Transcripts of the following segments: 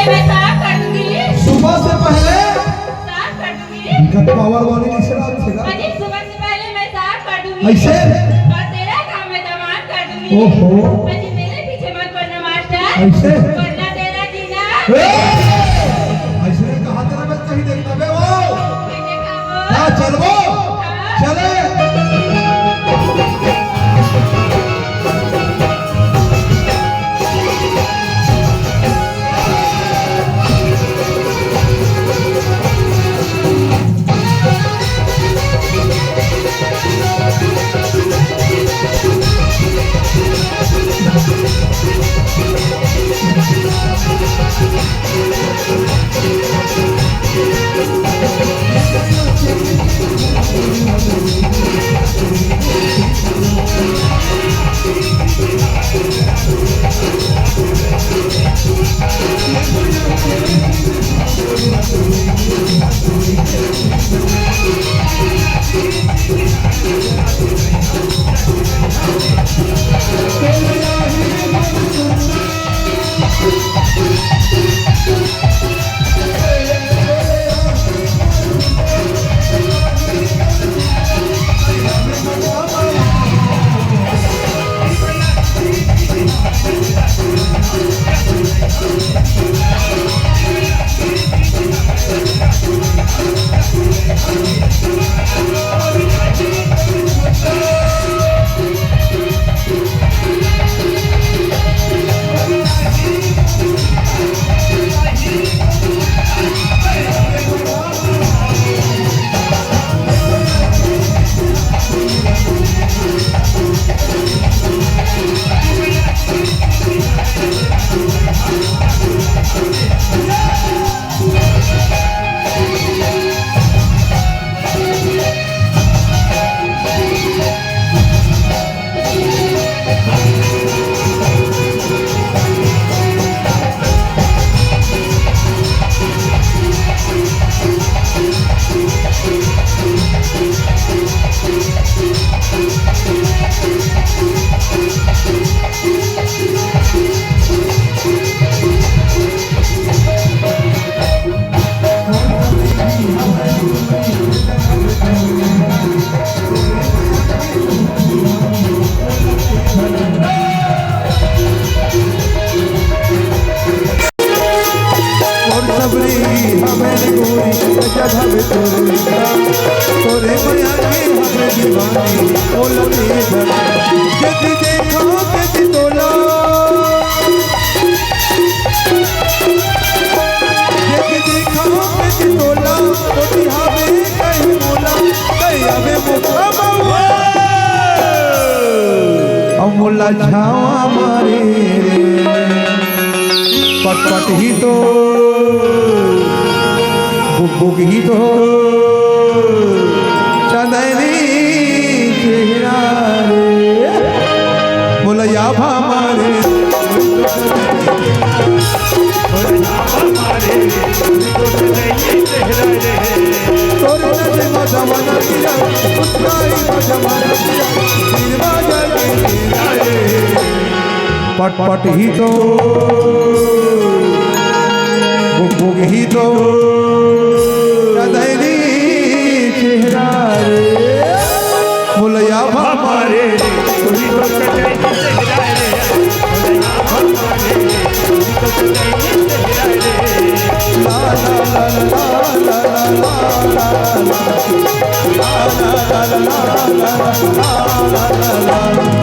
मैं साफ कर दूंगी। सुबह से पहले साफ कर दूंगी। पावर वाली निशान से अजी सुबह से पहले मैं साफ कर दूंगी। ऐसे और तेरा काम मैं तमाम कर दूंगी। ओहो अजी मेरे पीछे मत पड़ना मास्टर। ऐसे वरना तेरा जीना। ऐसे कहा तेरा मैं कहीं देखता बे वो मैंने कहा क्या चलबो चले तोरे माया के हमें दीवानी बोलो इधर जब देखो के तोला जब देखो के तोला तो हमें कहीं मोला कहीं हमें मुकाबला अमोला छावा मारे पट ही तो बुक ही तो चंदनी चेहरा रे बोला या हमारे तोरे नजर में जमाना दिया उसकाई में जमाना दिया दिलवा जाए पट ही तो बुक ही तो चंदनी चेहरा रे बोला या हमारे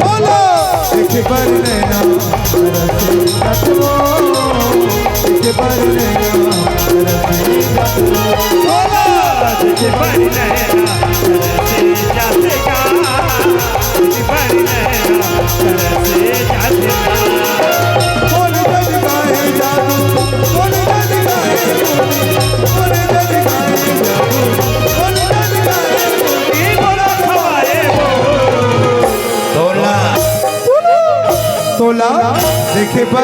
बोलो एक बार नैना एक बार नैना तोला देखे पर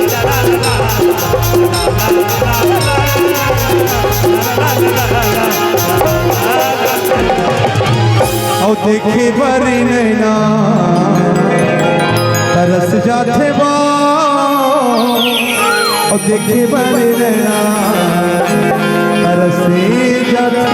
La la la la और देखे बरी नैना तरस जाते बा और देखे बरी नैना तरस जाते